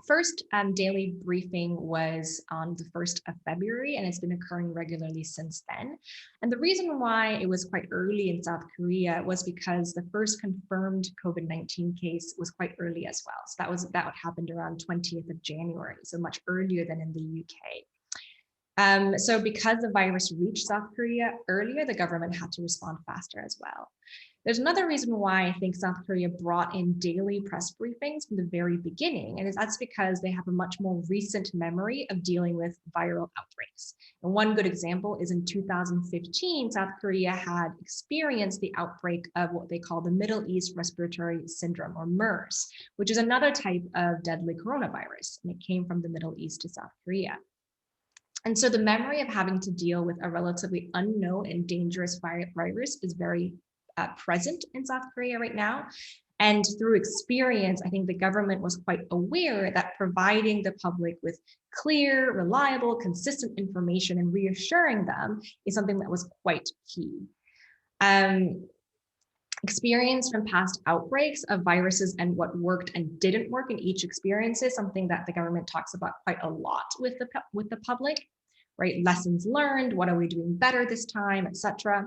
first daily briefing was on the 1st of February, and it's been occurring regularly since then. And the reason why it was quite early in South Korea was because the first confirmed COVID-19 case was quite early as well. So that happened around 20th of January, so much earlier than in the UK. So because the virus reached South Korea earlier, the government had to respond faster as well. There's another reason why I think South Korea brought in daily press briefings from the very beginning, and that's because they have a much more recent memory of dealing with viral outbreaks. And one good example is in 2015, South Korea had experienced the outbreak of what they call the Middle East Respiratory Syndrome, or MERS, which is another type of deadly coronavirus, and it came from the Middle East to South Korea. And so the memory of having to deal with a relatively unknown and dangerous virus is very present in South Korea right now. And through experience, I think the government was quite aware that providing the public with clear, reliable, consistent information and reassuring them is something that was quite key. Experience from past outbreaks of viruses and what worked and didn't work in each experience is something that the government talks about quite a lot with the public, right? Lessons learned, what are we doing better this time, etc.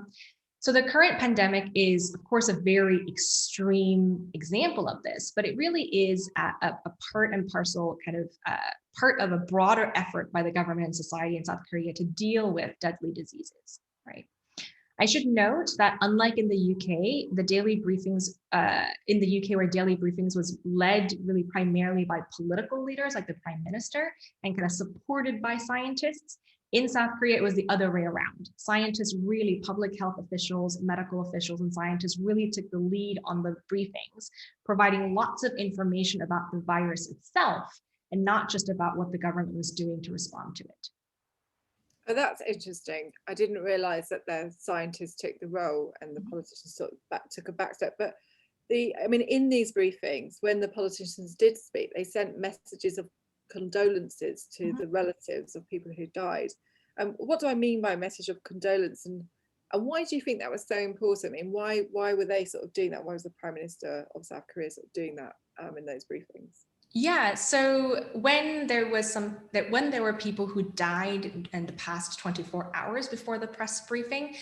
So the current pandemic is, of course, a very extreme example of this, but it really is a part and parcel kind of part of a broader effort by the government and society in South Korea to deal with deadly diseases, right? I should note that unlike in the UK, the daily briefings in the UK, where daily briefings was led really primarily by political leaders like the Prime Minister and kind of supported by scientists, in South Korea, it was the other way around. Scientists really, public health officials, medical officials, and scientists really took the lead on the briefings, providing lots of information about the virus itself and not just about what the government was doing to respond to it. Oh, that's interesting. I didn't realize that the scientists took the role and the politicians sort of took a back step. But in these briefings, when the politicians did speak, they sent messages of condolences to the relatives of people who died. What do I mean by a message of condolence, and why do you think that was so important? I mean, why were they sort of doing that? Why was the Prime Minister of South Korea sort of doing that in those briefings? Yeah, so when there were people who died in the past 24 hours before the press briefing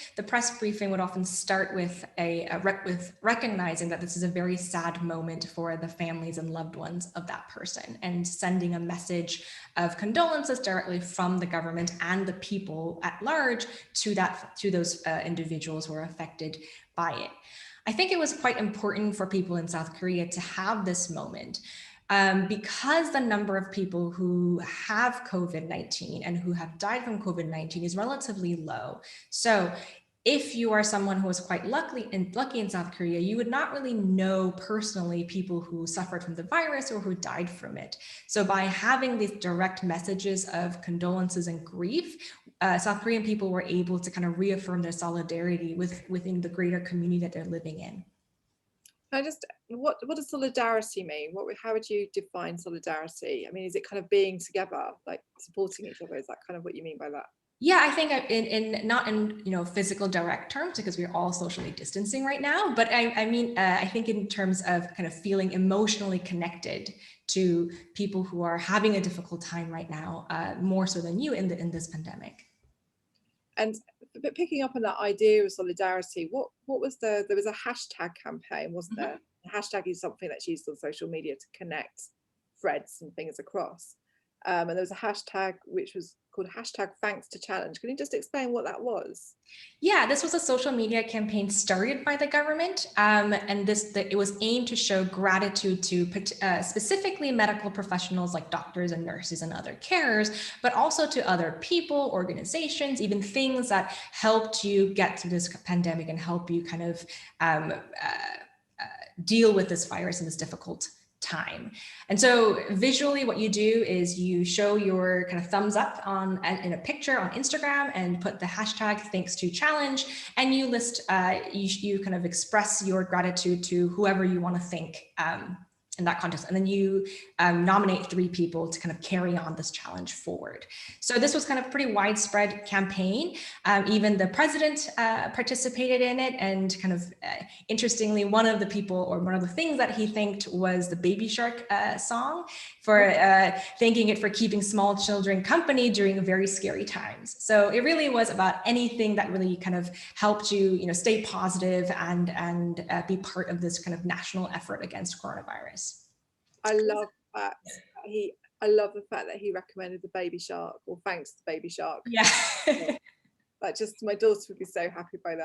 would often start with with recognizing that this is a very sad moment for the families and loved ones of that person, and sending a message of condolences directly from the government and the people at large to those individuals who are affected by it. I think it was quite important for people in South Korea to have this moment. Because the number of people who have COVID-19 and who have died from COVID-19 is relatively low. So if you are someone who is quite lucky in South Korea, you would not really know personally people who suffered from the virus or who died from it. So by having these direct messages of condolences and grief, South Korean people were able to kind of reaffirm their solidarity within the greater community that they're living in. What does solidarity mean? How would you define solidarity? I mean, is it kind of being together, like supporting each other? Is that kind of what you mean by that? Yeah, I think not in physical direct terms, because we're all socially distancing right now, but I think in terms of kind of feeling emotionally connected to people who are having a difficult time right now, more so than you in this pandemic. And but picking up on that idea of solidarity, what was there was a hashtag campaign, wasn't there? The hashtag is something that's used on social media to connect threads and things across. And there was a hashtag which was called #ThanksToChallenge. Can you just explain what that was? Yeah, this was a social media campaign started by the government, and it was aimed to show gratitude to specifically medical professionals like doctors and nurses and other carers, but also to other people, organizations, even things that helped you get through this pandemic and help you kind of deal with this virus in this difficult time. And so visually what you do is you show your kind of thumbs up in a picture on Instagram and put the hashtag #ThanksToChallenge, and you list, you kind of express your gratitude to whoever you want to thank in that context. And then you nominate 3 people to kind of carry on this challenge forward. So this was kind of a pretty widespread campaign. Even the president participated in it. And kind of interestingly, one of the people, or one of the things that he thanked, was the Baby Shark song, for thanking it for keeping small children company during very scary times. So it really was about anything that really kind of helped you, stay positive and be part of this kind of national effort against coronavirus. I love that I love the fact that he recommended the Baby Shark, or thanks to Baby Shark. Yeah. Like, just my daughter would be so happy by that.